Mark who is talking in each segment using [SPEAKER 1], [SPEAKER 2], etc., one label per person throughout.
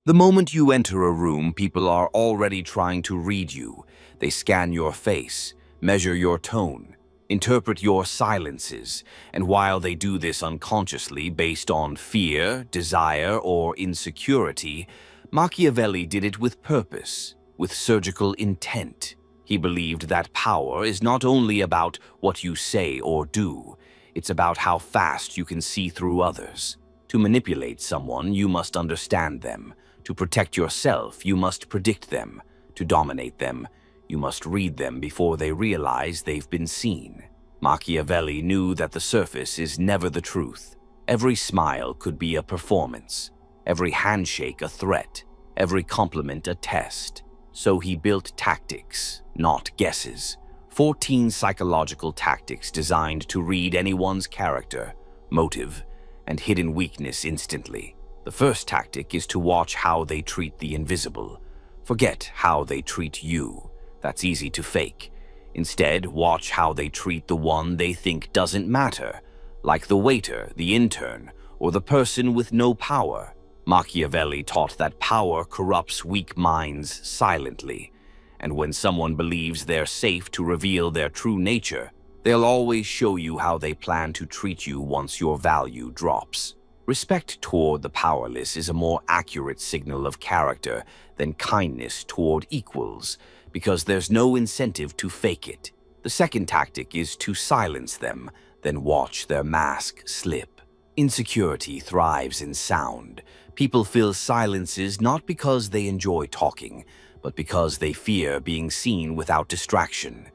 [SPEAKER 1] The moment you enter a room, people are already trying to read you. They scan your face, measure your tone, interpret your silences, and while they do this unconsciously based on fear, desire, or insecurity, Machiavelli did it with purpose, with surgical intent. He believed that power is not only about what you say or do, it's about how fast you can see through others. To manipulate someone, you must understand them. To protect yourself, you must predict them. To dominate them, you must read them before they realize they've been seen. Machiavelli knew that the surface is never the truth. Every smile could be a performance, every handshake a threat, every compliment a test. So he built tactics, not guesses. 14 psychological tactics designed to read anyone's character, motive, and hidden weakness instantly. The first tactic is to watch how they treat the invisible. Forget how they treat you. That's easy to fake. Instead, watch how they treat the one they think doesn't matter, like the waiter, the intern, or the person with no power. Machiavelli taught that power corrupts weak minds silently, and when someone believes they're safe to reveal their true nature, they'll always show you how they plan to treat you once your value drops. Respect toward the powerless is a more accurate signal of character than kindness toward equals, because there's no incentive to fake it. The second tactic is to silence them, then watch their mask slip. Insecurity thrives in sound. People fill silences not because they enjoy talking, but because they fear being seen without distraction.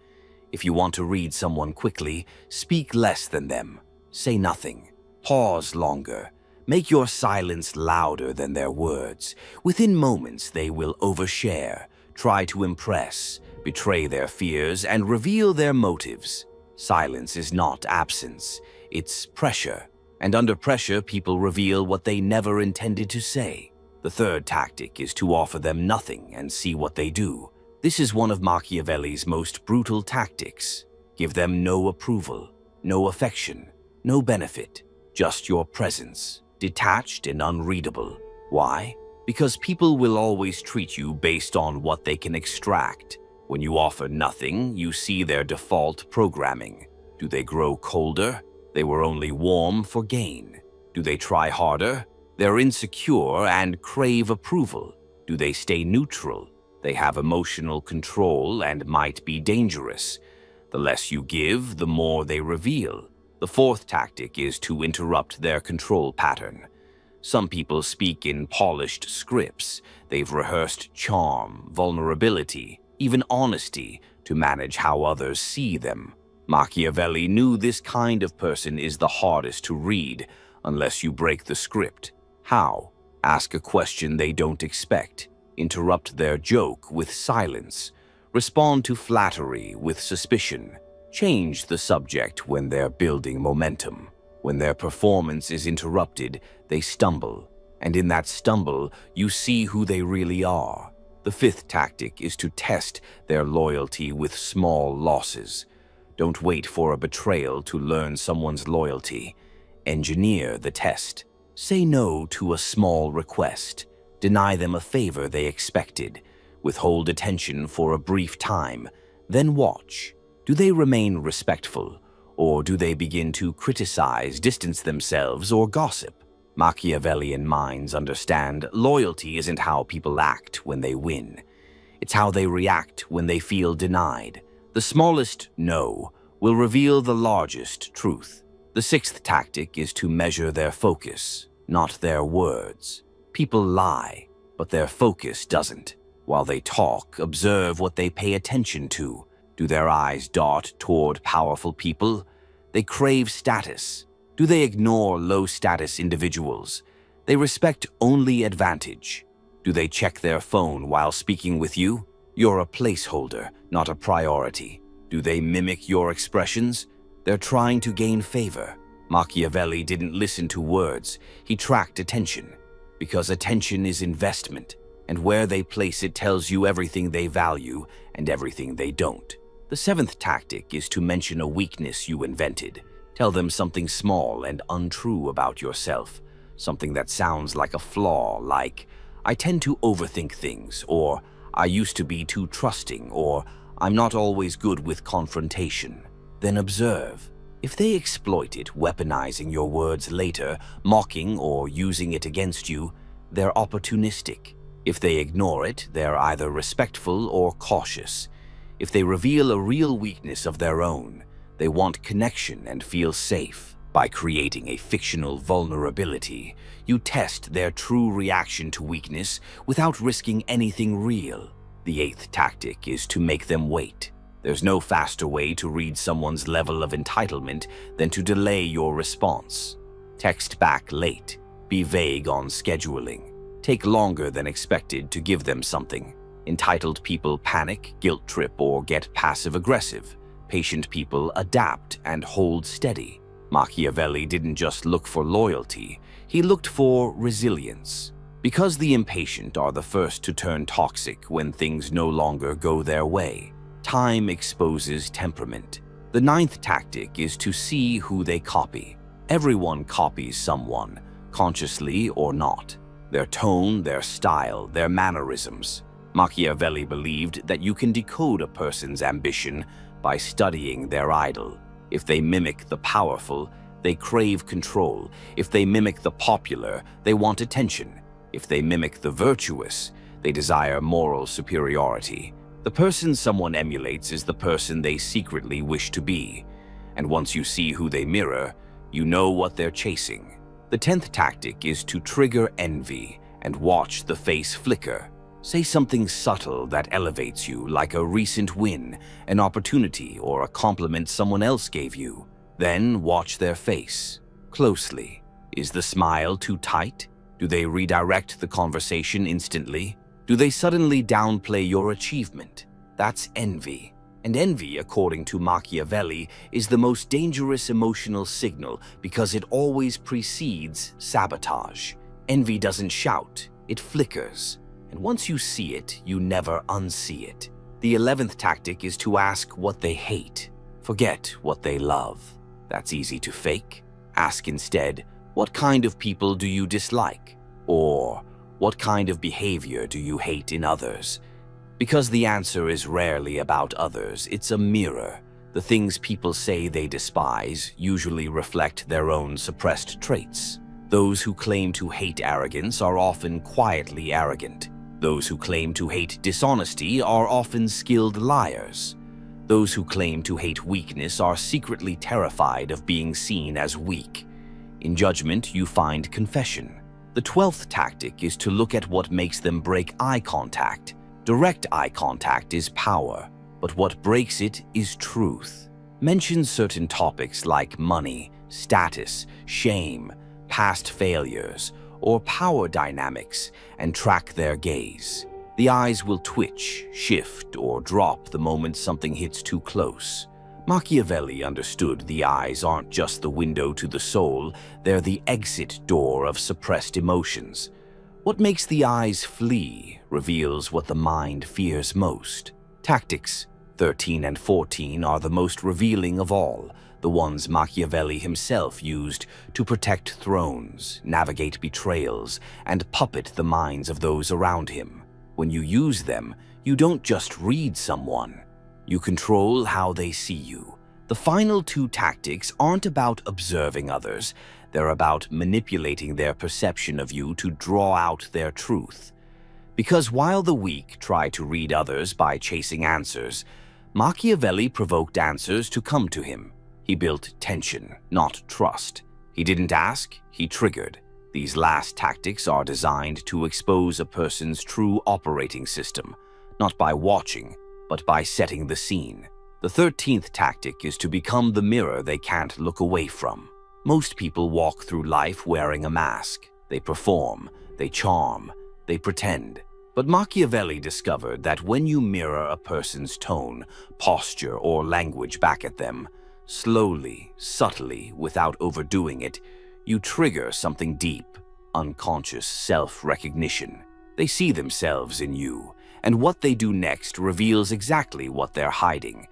[SPEAKER 1] If you want to read someone quickly, speak less than them. Say nothing. Pause longer. Make your silence louder than their words. Within moments, they will overshare, try to impress, betray their fears, and reveal their motives. Silence is not absence, it's pressure. And under pressure, people reveal what they never intended to say. The third tactic is to offer them nothing and see what they do. This is one of Machiavelli's most brutal tactics. Give them no approval, no affection, no benefit, just your presence, detached and unreadable. Why? Because people will always treat you based on what they can extract. When you offer nothing, you see their default programming. Do they grow colder? They were only warm for gain. Do they try harder? They're insecure and crave approval. Do they stay neutral? They have emotional control and might be dangerous. The less you give, the more they reveal. The fourth tactic is to interrupt their control pattern. Some people speak in polished scripts. They've rehearsed charm, vulnerability, even honesty to manage how others see them. Machiavelli knew this kind of person is the hardest to read unless you break the script. How? Ask a question they don't expect. Interrupt their joke with silence. Respond to flattery with suspicion. Change the subject when they're building momentum. When their performance is interrupted, they stumble. And in that stumble, you see who they really are. The fifth tactic is to test their loyalty with small losses. Don't wait for a betrayal to learn someone's loyalty. Engineer the test. Say no to a small request. Deny them a favor they expected. Withhold attention for a brief time. Then watch. Do they remain respectful? Or do they begin to criticize, distance themselves, or gossip? Machiavellian minds understand loyalty isn't how people act when they win. It's how they react when they feel denied. The smallest no will reveal the largest truth. The sixth tactic is to measure their focus, not their words. People lie, but their focus doesn't. While they talk, observe what they pay attention to. Do their eyes dart toward powerful people? They crave status. Do they ignore low-status individuals? They respect only advantage. Do they check their phone while speaking with you? You're a placeholder, not a priority. Do they mimic your expressions? They're trying to gain favor. Machiavelli didn't listen to words. He tracked attention. Because attention is investment, and where they place it tells you everything they value and everything they don't. The seventh tactic is to mention a weakness you invented. Tell them something small and untrue about yourself. Something that sounds like a flaw, like, I tend to overthink things, or I used to be too trusting, or I'm not always good with confrontation. Then observe. If they exploit it, weaponizing your words later, mocking or using it against you, they're opportunistic. If they ignore it, they're either respectful or cautious. If they reveal a real weakness of their own, they want connection and feel safe. By creating a fictional vulnerability, you test their true reaction to weakness without risking anything real. The eighth tactic is to make them wait. There's no faster way to read someone's level of entitlement than to delay your response. Text back late. Be vague on scheduling. Take longer than expected to give them something. Entitled people panic, guilt trip, or get passive-aggressive. Patient people adapt and hold steady. Machiavelli didn't just look for loyalty, he looked for resilience. Because the impatient are the first to turn toxic when things no longer go their way, time exposes temperament. The ninth tactic is to see who they copy. Everyone copies someone, consciously or not. Their tone, their style, their mannerisms. Machiavelli believed that you can decode a person's ambition by studying their idol. If they mimic the powerful, they crave control. If they mimic the popular, they want attention. If they mimic the virtuous, they desire moral superiority. The person someone emulates is the person they secretly wish to be. And once you see who they mirror, you know what they're chasing. The 10th tactic is to trigger envy and watch the face flicker. Say something subtle that elevates you, like a recent win, an opportunity, or a compliment someone else gave you. Then watch their face closely. Is the smile too tight? Do they redirect the conversation instantly? Do they suddenly downplay your achievement? That's envy. And envy, according to Machiavelli, is the most dangerous emotional signal because it always precedes sabotage. Envy doesn't shout, it flickers. And once you see it, you never unsee it. The 11th tactic is to ask what they hate. Forget what they love. That's easy to fake. Ask instead, what kind of people do you dislike? Or, what kind of behavior do you hate in others? Because the answer is rarely about others, it's a mirror. The things people say they despise usually reflect their own suppressed traits. Those who claim to hate arrogance are often quietly arrogant. Those who claim to hate dishonesty are often skilled liars. Those who claim to hate weakness are secretly terrified of being seen as weak. In judgment, you find confession. The 12th tactic is to look at what makes them break eye contact. Direct eye contact is power, but what breaks it is truth. Mention certain topics like money, status, shame, past failures, or power dynamics and track their gaze. The eyes will twitch, shift, or drop the moment something hits too close. Machiavelli understood the eyes aren't just the window to the soul, they're the exit door of suppressed emotions. What makes the eyes flee reveals what the mind fears most. Tactics 13 and 14 are the most revealing of all, the ones Machiavelli himself used to protect thrones, navigate betrayals, and puppet the minds of those around him. When you use them, you don't just read someone, you control how they see you. The final two tactics aren't about observing others, they're about manipulating their perception of you to draw out their truth. Because while the weak try to read others by chasing answers, Machiavelli provoked answers to come to him. He built tension, not trust. He didn't ask, he triggered. These last tactics are designed to expose a person's true operating system, not by watching, but by setting the scene. The 13th tactic is to become the mirror they can't look away from. Most people walk through life wearing a mask. They perform, they charm, they pretend. But Machiavelli discovered that when you mirror a person's tone, posture, or language back at them, slowly, subtly, without overdoing it, you trigger something deep, unconscious self-recognition. They see themselves in you, and what they do next reveals exactly what they're hiding.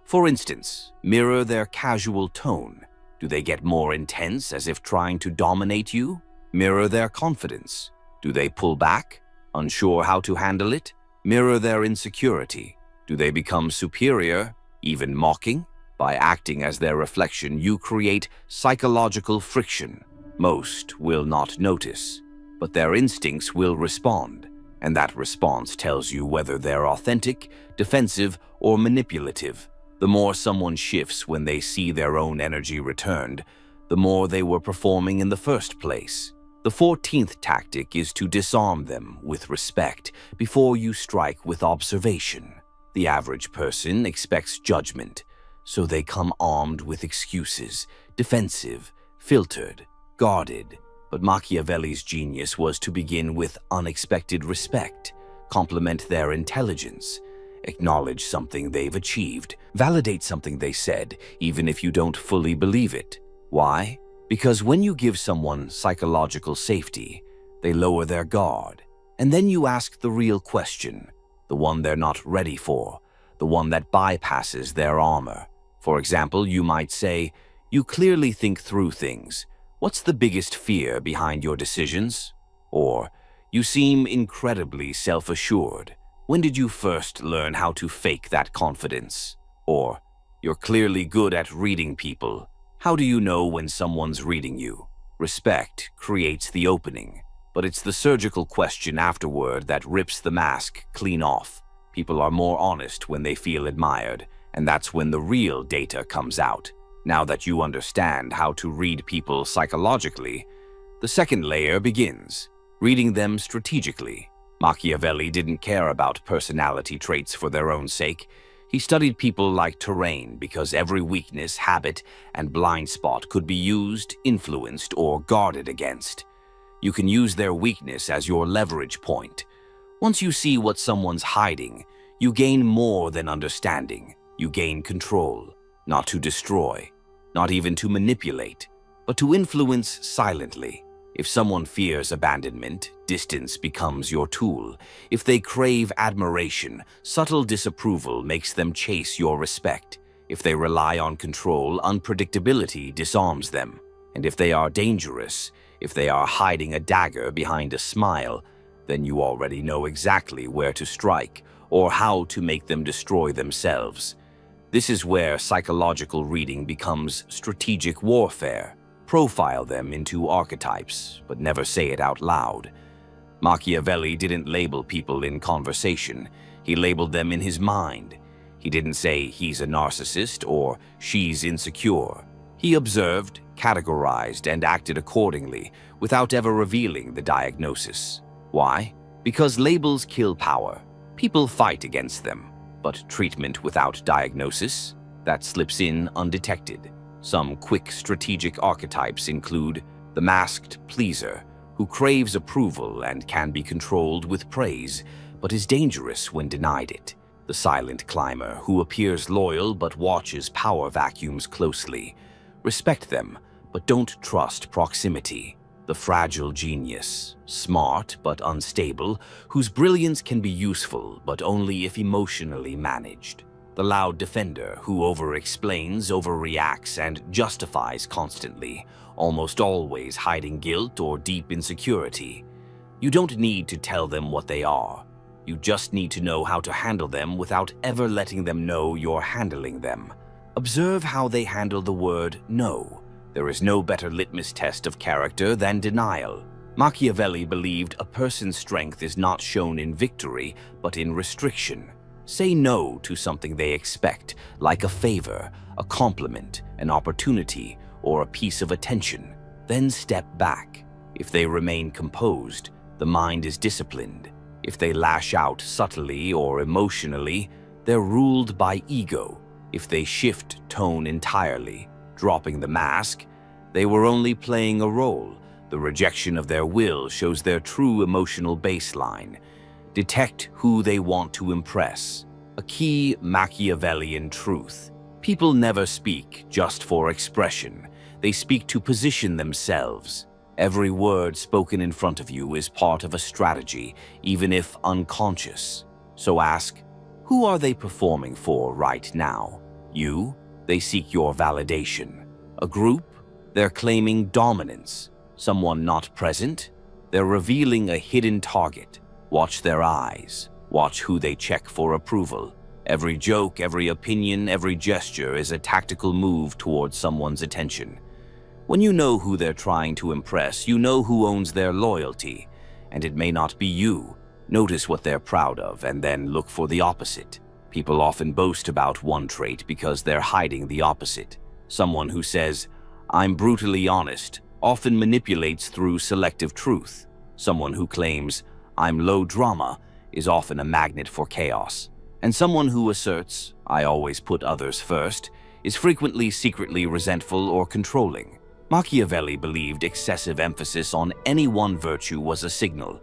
[SPEAKER 1] For instance, mirror their casual tone. Do they get more intense as if trying to dominate you? Mirror their confidence. Do they pull back? Unsure how to handle it? Mirror their insecurity. Do they become superior, even mocking? By acting as their reflection, you create psychological friction. Most will not notice, but their instincts will respond, and that response tells you whether they're authentic, defensive, or manipulative. The more someone shifts when they see their own energy returned, the more they were performing in the first place. The 14th tactic is to disarm them with respect before you strike with observation. The average person expects judgment, so they come armed with excuses, defensive, filtered, guarded. But Machiavelli's genius was to begin with unexpected respect, compliment their intelligence, acknowledge something they've achieved, validate something they said, even if you don't fully believe it. Why? Because when you give someone psychological safety, they lower their guard. And then you ask the real question, the one they're not ready for, the one that bypasses their armor. For example, you might say, "You clearly think through things. What's the biggest fear behind your decisions?" Or, "You seem incredibly self-assured. When did you first learn how to fake that confidence?" Or, "You're clearly good at reading people. How do you know when someone's reading you?" Respect creates the opening, but it's the surgical question afterward that rips the mask clean off. People are more honest when they feel admired, and that's when the real data comes out. Now that you understand how to read people psychologically, the second layer begins, reading them strategically. Machiavelli didn't care about personality traits for their own sake. He studied people like terrain because every weakness, habit, and blind spot could be used, influenced, or guarded against. You can use their weakness as your leverage point. Once you see what someone's hiding, you gain more than understanding. You gain control, not to destroy, not even to manipulate, but to influence silently. If someone fears abandonment, distance becomes your tool. If they crave admiration, subtle disapproval makes them chase your respect. If they rely on control, unpredictability disarms them. And if they are dangerous, if they are hiding a dagger behind a smile, then you already know exactly where to strike or how to make them destroy themselves. This is where psychological reading becomes strategic warfare. Profile them into archetypes, but never say it out loud. Machiavelli didn't label people in conversation. He labeled them in his mind. He didn't say he's a narcissist or she's insecure. He observed, categorized, and acted accordingly without ever revealing the diagnosis. Why? Because labels kill power. People fight against them. But treatment without diagnosis, that slips in undetected. Some quick strategic archetypes include the masked pleaser, who craves approval and can be controlled with praise, but is dangerous when denied it. The silent climber, who appears loyal but watches power vacuums closely. Respect them, but don't trust proximity. The fragile genius, smart but unstable, whose brilliance can be useful but only if emotionally managed. The loud defender, who over-explains, overreacts, and justifies constantly, almost always hiding guilt or deep insecurity. You don't need to tell them what they are. You just need to know how to handle them without ever letting them know you're handling them. Observe how they handle the word no. There is no better litmus test of character than denial. Machiavelli believed a person's strength is not shown in victory, but in restriction. Say no to something they expect, like a favor, a compliment, an opportunity, or a piece of attention. Then step back. If they remain composed, the mind is disciplined. If they lash out subtly or emotionally, they're ruled by ego. If they shift tone entirely, dropping the mask, they were only playing a role. The rejection of their will shows their true emotional baseline. Detect who they want to impress. A key Machiavellian truth. People never speak just for expression. They speak to position themselves. Every word spoken in front of you is part of a strategy, even if unconscious. So ask, who are they performing for right now? You? They seek your validation. A group? They're claiming dominance. Someone not present? They're revealing a hidden target. Watch their eyes. Watch who they check for approval. Every joke, every opinion, every gesture is a tactical move towards someone's attention. When you know who they're trying to impress, you know who owns their loyalty, and it may not be you. Notice what they're proud of, and then look for the opposite. People often boast about one trait because they're hiding the opposite. Someone who says, "I'm brutally honest," often manipulates through selective truth. Someone who claims, "I'm low drama," is often a magnet for chaos. And someone who asserts, "I always put others first," is frequently secretly resentful or controlling. Machiavelli believed excessive emphasis on any one virtue was a signal,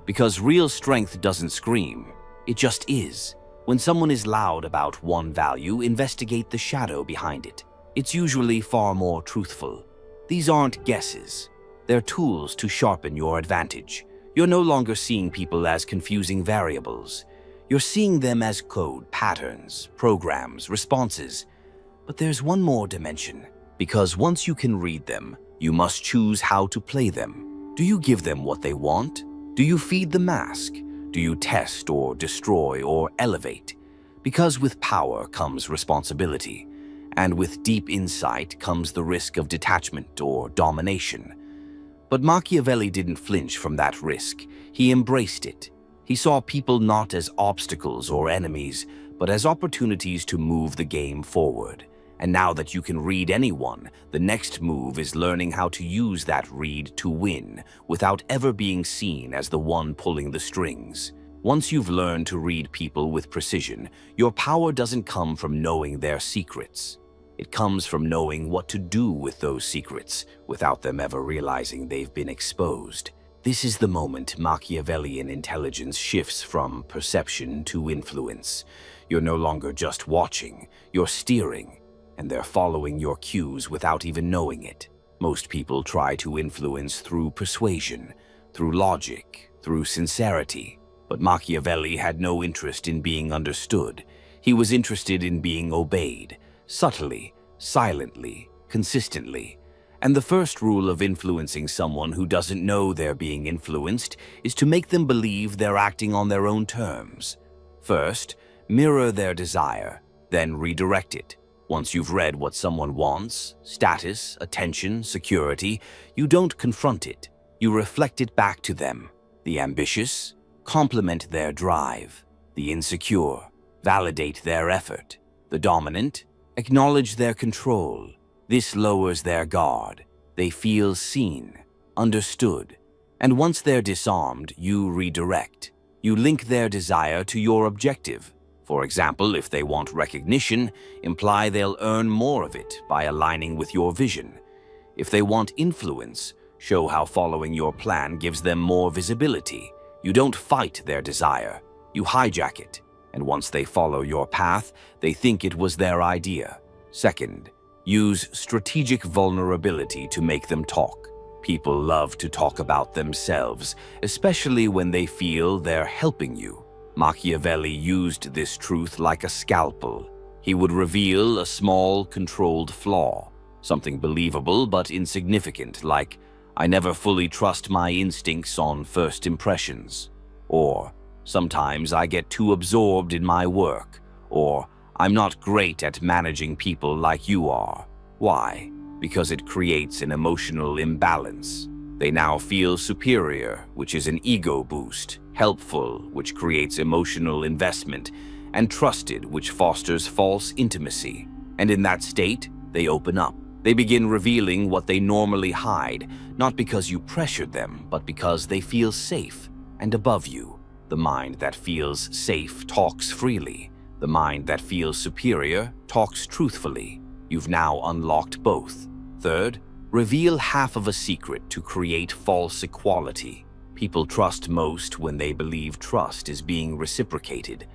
[SPEAKER 1] because real strength doesn't scream, it just is. When someone is loud about one value, investigate the shadow behind it. It's usually far more truthful. These aren't guesses. They're tools to sharpen your advantage. You're no longer seeing people as confusing variables. You're seeing them as code, patterns, programs, responses. But there's one more dimension, because once you can read them, you must choose how to play them. Do you give them what they want? Do you feed the mask? Do you test or destroy or elevate? Because with power comes responsibility, and with deep insight comes the risk of detachment or domination. But Machiavelli didn't flinch from that risk. He embraced it. He saw people not as obstacles or enemies, but as opportunities to move the game forward. And now that you can read anyone, the next move is learning how to use that read to win without ever being seen as the one pulling the strings. Once you've learned to read people with precision, your power doesn't come from knowing their secrets. It comes from knowing what to do with those secrets without them ever realizing they've been exposed. This is the moment Machiavellian intelligence shifts from perception to influence. You're no longer just watching, you're steering, and they're following your cues without even knowing it. Most people try to influence through persuasion, through logic, through sincerity. But Machiavelli had no interest in being understood. He was interested in being obeyed, subtly, silently, consistently. And the first rule of influencing someone who doesn't know they're being influenced is to make them believe they're acting on their own terms. First, mirror their desire, then redirect it. Once you've read what someone wants, status, attention, security, you don't confront it. You reflect it back to them. The ambitious, complement their drive. The insecure, validate their effort. The dominant, acknowledge their control. This lowers their guard. They feel seen, understood. And once they're disarmed, you redirect. You link their desire to your objective. For example, if they want recognition, imply they'll earn more of it by aligning with your vision. If they want influence, show how following your plan gives them more visibility. You don't fight their desire, you hijack it. And once they follow your path, they think it was their idea. Second, use strategic vulnerability to make them talk. People love to talk about themselves, especially when they feel they're helping you. Machiavelli used this truth like a scalpel. He would reveal a small, controlled flaw, something believable but insignificant, like, "I never fully trust my instincts on first impressions," or "Sometimes I get too absorbed in my work," or "I'm not great at managing people like you are." Why? Because it creates an emotional imbalance. They now feel superior, which is an ego boost, helpful, which creates emotional investment, and trusted, which fosters false intimacy. And in that state, they open up. They begin revealing what they normally hide, not because you pressured them, but because they feel safe and above you. The mind that feels safe talks freely. The mind that feels superior talks truthfully. You've now unlocked both. Third, reveal half of a secret to create false equality. People trust most when they believe trust is being reciprocated.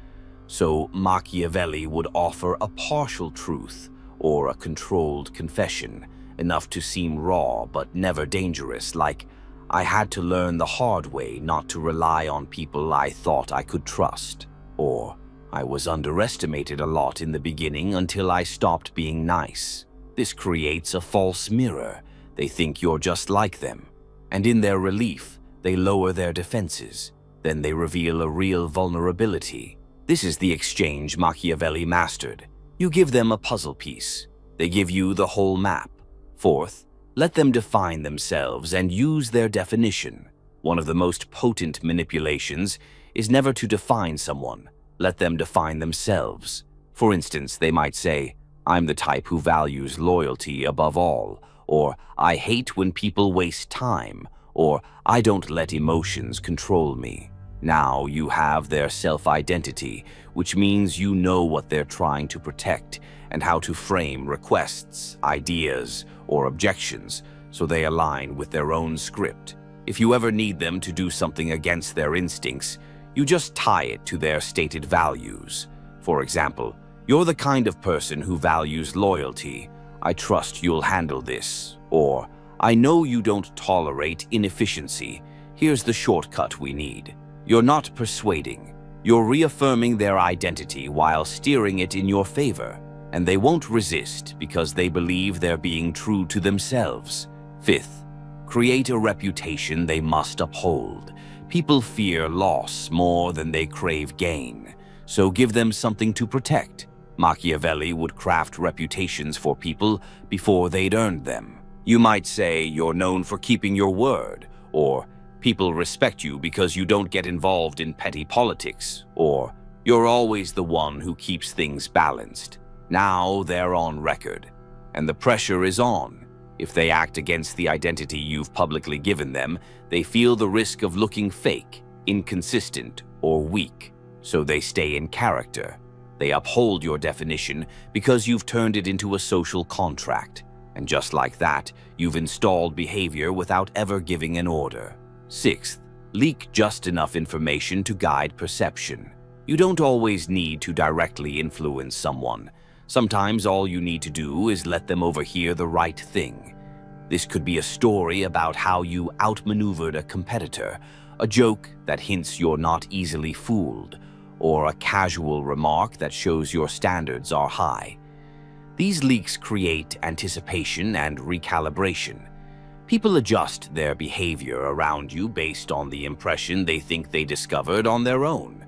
[SPEAKER 1] So Machiavelli would offer a partial truth or a controlled confession, enough to seem raw but never dangerous, like, "I had to learn the hard way not to rely on people I thought I could trust," or "I was underestimated a lot in the beginning until I stopped being nice." This creates a false mirror. They think you're just like them, and in their relief, they lower their defenses. Then they reveal a real vulnerability. This is the exchange Machiavelli mastered. You give them a puzzle piece. They give you the whole map. Fourth, let them define themselves and use their definition. One of the most potent manipulations is never to define someone. Let them define themselves. For instance, they might say, "I'm the type who values loyalty above all," or "I hate when people waste time," or "I don't let emotions control me." Now you have their self-identity, which means you know what they're trying to protect and how to frame requests, ideas, or objections so they align with their own script. If you ever need them to do something against their instincts, you just tie it to their stated values. For example, "You're the kind of person who values loyalty. I trust you'll handle this." Or, "I know you don't tolerate inefficiency. Here's the shortcut we need." You're not persuading. You're reaffirming their identity while steering it in your favor. And they won't resist because they believe they're being true to themselves. Fifth, create a reputation they must uphold. People fear loss more than they crave gain, so give them something to protect. Machiavelli would craft reputations for people before they'd earned them. You might say you're known for keeping your word, or "People respect you because you don't get involved in petty politics," or "You're always the one who keeps things balanced." Now they're on record, and the pressure is on. If they act against the identity you've publicly given them, they feel the risk of looking fake, inconsistent, or weak, so they stay in character. They uphold your definition because you've turned it into a social contract, and just like that, you've installed behavior without ever giving an order. Sixth, leak just enough information to guide perception. You don't always need to directly influence someone. Sometimes all you need to do is let them overhear the right thing. This could be a story about how you outmaneuvered a competitor, a joke that hints you're not easily fooled, or a casual remark that shows your standards are high. These leaks create anticipation and recalibration. People adjust their behavior around you based on the impression they think they discovered on their own,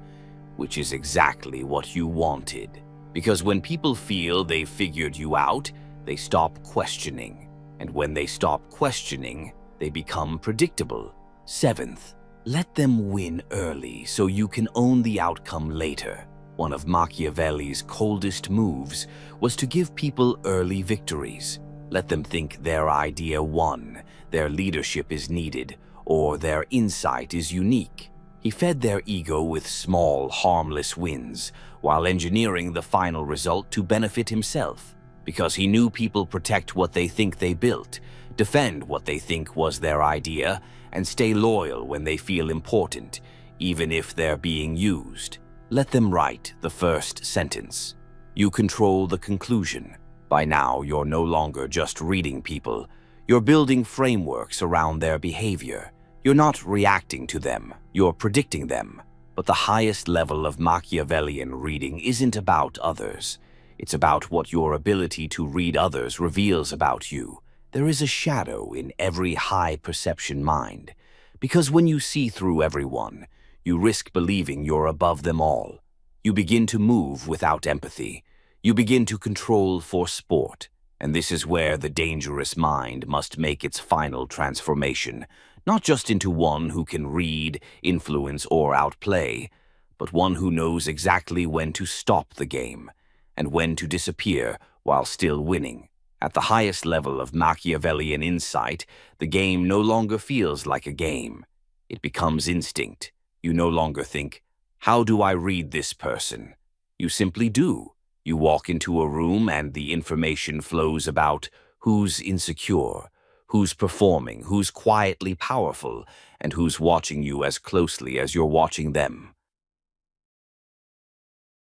[SPEAKER 1] which is exactly what you wanted. Because when people feel they've figured you out, they stop questioning. And when they stop questioning, they become predictable. Seventh, let them win early so you can own the outcome later. One of Machiavelli's coldest moves was to give people early victories. Let them think their idea won, their leadership is needed, or their insight is unique. He fed their ego with small, harmless wins, while engineering the final result to benefit himself. Because he knew people protect what they think they built, defend what they think was their idea, and stay loyal when they feel important, even if they're being used. Let them write the first sentence. You control the conclusion. By now, you're no longer just reading people. You're building frameworks around their behavior. You're not reacting to them, you're predicting them. But the highest level of Machiavellian reading isn't about others. It's about what your ability to read others reveals about you. There is a shadow in every high-perception mind. Because when you see through everyone, you risk believing you're above them all. You begin to move without empathy. You begin to control for sport. And this is where the dangerous mind must make its final transformation, not just into one who can read, influence, or outplay, but one who knows exactly when to stop the game and when to disappear while still winning. At the highest level of Machiavellian insight, the game no longer feels like a game. It becomes instinct. You no longer think, "How do I read this person?" You simply do. You walk into a room and the information flows about who's insecure, who's performing, who's quietly powerful, and who's watching you as closely as you're watching them.